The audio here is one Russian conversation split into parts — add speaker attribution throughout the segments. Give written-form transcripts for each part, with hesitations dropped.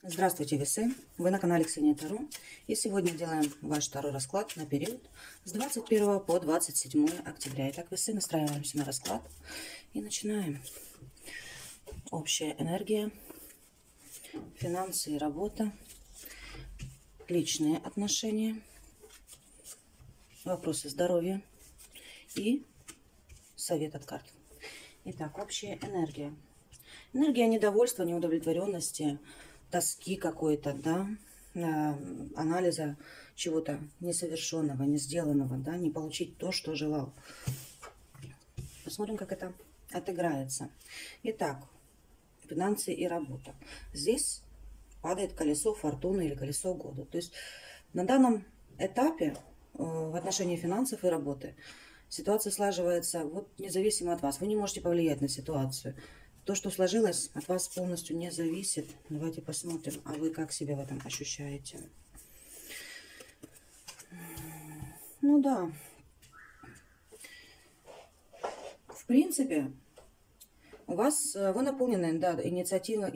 Speaker 1: Здравствуйте, весы! Вы на канале Ксения Таро. И сегодня делаем ваш второй расклад на период с 21 по 27 октября. Итак, весы, настраиваемся на расклад и начинаем. Общая энергия, финансы и работа, личные отношения, вопросы здоровья и совет от карт. Итак, общая энергия. Энергия недовольства, неудовлетворенности, тоски какой-то, да, анализа чего-то несовершенного, не сделанного, да, не получить то, что желал. Посмотрим, как это отыграется. Итак, финансы и работа. Здесь падает колесо фортуны или колесо года. То есть на данном этапе в отношении финансов и работы ситуация слаживается вот независимо от вас. Вы не можете повлиять на ситуацию. То, что сложилось, от вас полностью не зависит. Давайте посмотрим, а вы как себя в этом ощущаете. Ну да. В принципе, у вас, вы наполнены, да, инициативой,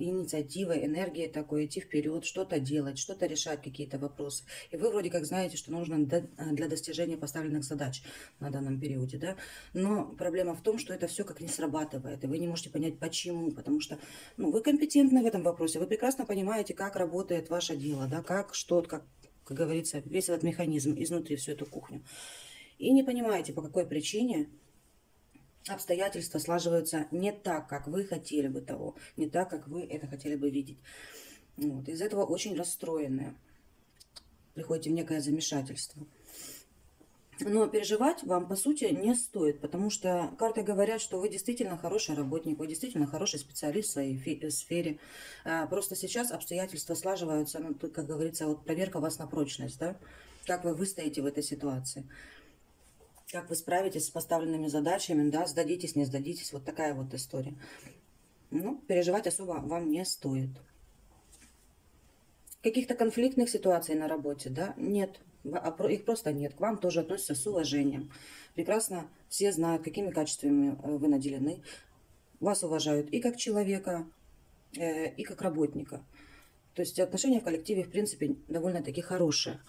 Speaker 1: энергией такой, идти вперед, что-то делать, что-то решать, какие-то вопросы. И вы вроде как знаете, что нужно для достижения поставленных задач на данном периоде, да. Но проблема в том, что это все как не срабатывает, и вы не можете понять, почему. Потому что, ну, вы компетентны в этом вопросе, вы прекрасно понимаете, как работает ваше дело, да, как говорится, весь этот механизм изнутри, всю эту кухню. И не понимаете, по какой причине обстоятельства слаживаются не так, как вы хотели бы того, не так, как вы это хотели бы видеть. Вот. Из этого очень расстроенные. Приходите в некое замешательство. Но переживать вам, по сути, не стоит, потому что карты говорят, что вы действительно хороший работник, вы действительно хороший специалист в своей сфере. Просто сейчас обстоятельства слаживаются, ну, тут, как говорится, вот проверка вас на прочность, да? Как вы выстоите в этой ситуации. Как вы справитесь с поставленными задачами, да, сдадитесь, не сдадитесь, вот такая вот история. Ну, переживать особо вам не стоит. Каких-то конфликтных ситуаций на работе, да, нет, их просто нет. К вам тоже относятся с уважением. Прекрасно все знают, какими качествами вы наделены. Вас уважают и как человека, и как работника. То есть отношения в коллективе, в принципе, довольно-таки хорошие.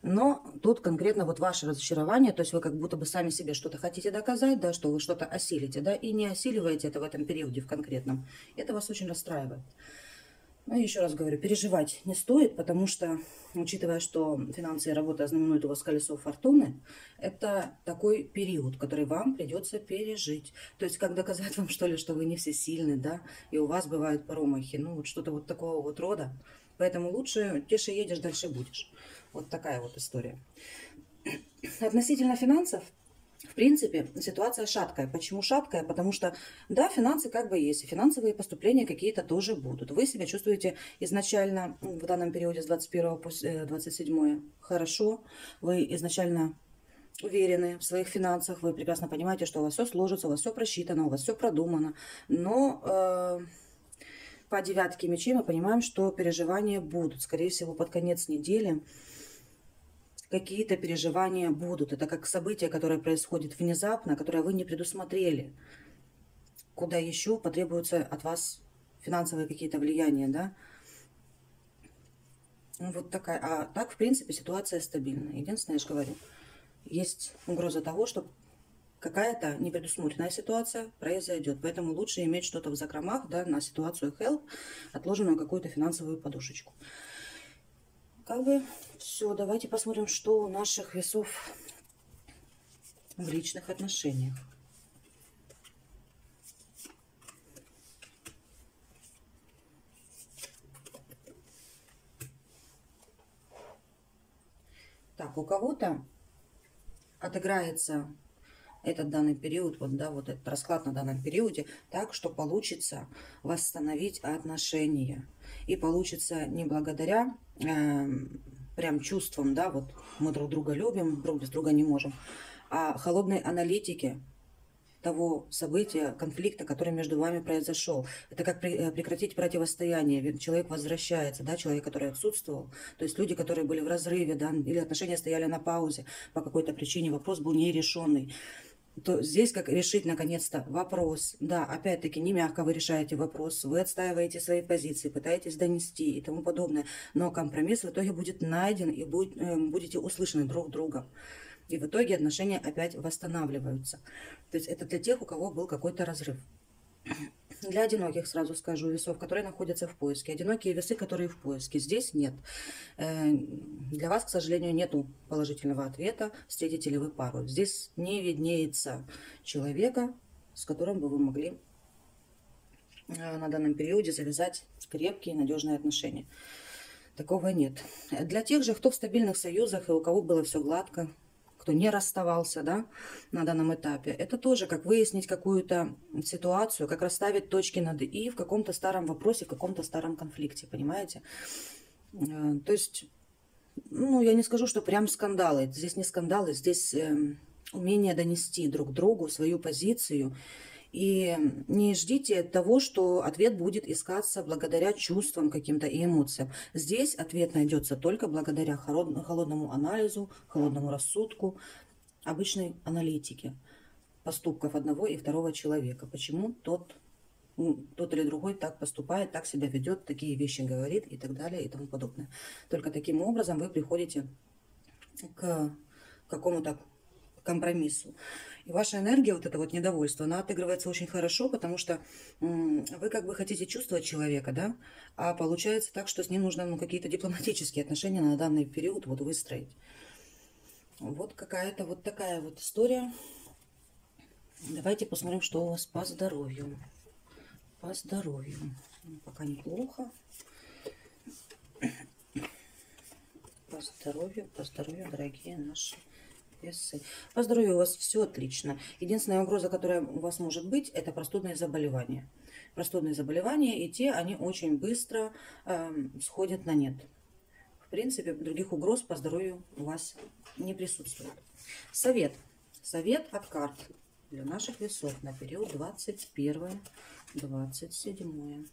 Speaker 1: Но тут конкретно вот ваше разочарование, то есть вы как будто бы сами себе что-то хотите доказать, да, что вы что-то осилите, да, и не осиливаете это в этом периоде в конкретном. Это вас очень расстраивает. Но еще раз говорю, переживать не стоит, потому что, учитывая, что финансы и работа знаменуют у вас колесо фортуны, это такой период, который вам придется пережить. То есть как доказать вам, что ли, что вы не всесильны, да, и у вас бывают промахи, ну вот что-то вот такого вот рода. Поэтому лучше тише едешь, дальше будешь. Вот такая вот история. Относительно финансов, в принципе, ситуация шаткая. Почему шаткая? Потому что, да, финансы как бы есть, и финансовые поступления какие-то тоже будут. Вы себя чувствуете изначально в данном периоде с 21 по 27 хорошо, вы изначально уверены в своих финансах, вы прекрасно понимаете, что у вас все сложится, у вас все просчитано, у вас все продумано, но по девятке мечей мы понимаем, что переживания будут, скорее всего, под конец недели. Какие-то переживания будут. Это как событие, которое происходит внезапно, которое вы не предусмотрели. Куда еще потребуются от вас финансовые какие-то влияния, да? Вот такая. А так, в принципе, ситуация стабильная. Единственное, я же говорю, есть угроза того, что какая-то непредусмотренная ситуация произойдет. Поэтому лучше иметь что-то в закромах, да, на ситуацию help, отложенную какую-то финансовую подушечку. Как бы все, давайте посмотрим, что у наших весов в личных отношениях. Так, у кого-то отыграется этот данный период, вот, да, вот этот расклад на данном периоде, так, что получится восстановить отношения. И получится не благодаря прям чувствам, да, вот мы друг друга любим, друг без друга не можем, а холодной аналитике того события, конфликта, который между вами произошел. Это как прекратить противостояние. Ведь человек возвращается, да, человек, который отсутствовал. То есть люди, которые были в разрыве, да, или отношения стояли на паузе по какой-то причине, вопрос был нерешенный. то здесь как решить наконец-то вопрос. Да, опять-таки, не мягко вы решаете вопрос, вы отстаиваете свои позиции, пытаетесь донести и тому подобное, но компромисс в итоге будет найден и будете услышаны друг другом. И в итоге отношения опять восстанавливаются. То есть это для тех, у кого был какой-то разрыв. Для одиноких, сразу скажу, весов, которые находятся в поиске. Одинокие весы, которые в поиске. Здесь нет. Для вас, к сожалению, нету положительного ответа, встретите ли вы пару. Здесь не виднеется человека, с которым бы вы могли на данном периоде завязать крепкие, надежные отношения. Такого нет. Для тех же, кто в стабильных союзах и у кого было все гладко, кто не расставался, да, на данном этапе, это тоже как выяснить какую-то ситуацию, как расставить точки над «и» в каком-то старом вопросе, в каком-то старом конфликте, понимаете? То есть, ну, я не скажу, что прям скандалы. Здесь не скандалы, здесь умение донести друг другу свою позицию. И не ждите того, что ответ будет искаться благодаря чувствам каким-то и эмоциям. Здесь ответ найдется только благодаря холодному анализу, холодному рассудку, обычной аналитике поступков одного и второго человека. Почему тот или другой так поступает, так себя ведет, такие вещи говорит и так далее и тому подобное. Только таким образом вы приходите к какому-то компромиссу. И ваша энергия, вот это вот недовольство, она отыгрывается очень хорошо, потому что вы как бы хотите чувствовать человека, да, а получается так, что с ним нужно какие-то дипломатические отношения на данный период вот выстроить. Вот какая-то вот такая вот история. Давайте посмотрим, что у вас по здоровью. По здоровью. Пока неплохо. По здоровью, дорогие наши весы. По здоровью у вас все отлично. Единственная угроза, которая у вас может быть, это простудные заболевания. Простудные заболевания, и те, они очень быстро сходят на нет. В принципе, других угроз по здоровью у вас не присутствует. Совет. Совет от карт для наших весов на период 21-27.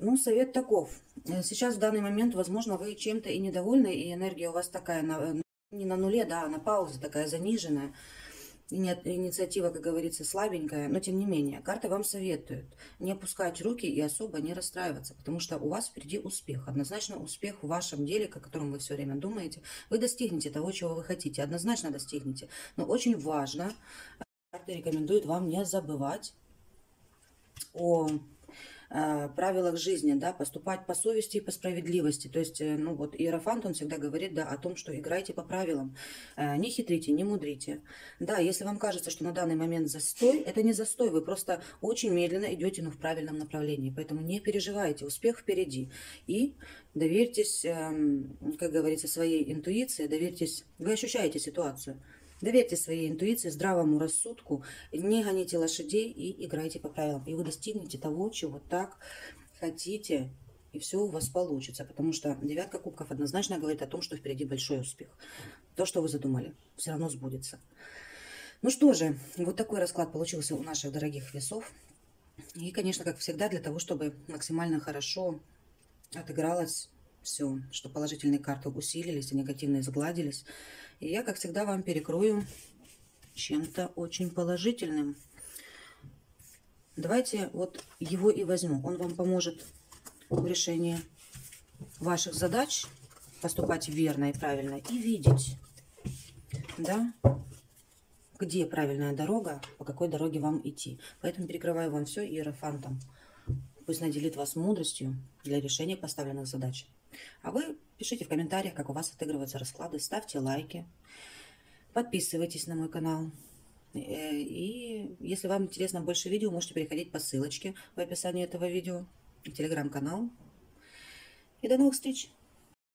Speaker 1: Ну, совет таков. Сейчас в данный момент, возможно, вы чем-то и недовольны, и энергия у вас такая не на нуле, да, а на паузе, такая заниженная. Инициатива, как говорится, слабенькая, но тем не менее, карты вам советуют не опускать руки и особо не расстраиваться, потому что у вас впереди успех. Однозначно успех в вашем деле, о котором вы все время думаете. Вы достигнете того, чего вы хотите, однозначно достигнете. Но очень важно, карты рекомендуют вам не забывать о правилах жизни, да, поступать по совести и по справедливости. То есть, ну вот, Иерофант, он всегда говорит, да, о том, что играйте по правилам, не хитрите, не мудрите. Да, если вам кажется, что на данный момент застой, это не застой, вы просто очень медленно идете, но в правильном направлении. Поэтому не переживайте, успех впереди. И доверьтесь, как говорится, своей интуиции, доверьтесь, вы ощущаете ситуацию. Доверьте своей интуиции, здравому рассудку, не гоните лошадей и играйте по правилам. И вы достигнете того, чего так хотите, и все у вас получится. Потому что девятка кубков однозначно говорит о том, что впереди большой успех. То, что вы задумали, все равно сбудется. Ну что же, вот такой расклад получился у наших дорогих весов. И, конечно, как всегда, для того, чтобы максимально хорошо отыгралось все, что положительные карты усилились, а негативные сгладились. И я, как всегда, вам перекрою чем-то очень положительным. Давайте вот его и возьму. Он вам поможет в решении ваших задач, поступать верно и правильно, и видеть, да, где правильная дорога, по какой дороге вам идти. Поэтому перекрываю вам все иерофантом. Пусть наделит вас мудростью для решения поставленных задач. А вы пишите в комментариях, как у вас отыгрываются расклады, ставьте лайки, подписывайтесь на мой канал. И если вам интересно больше видео, можете переходить по ссылочке в описании этого видео, в телеграм-канал. И до новых встреч!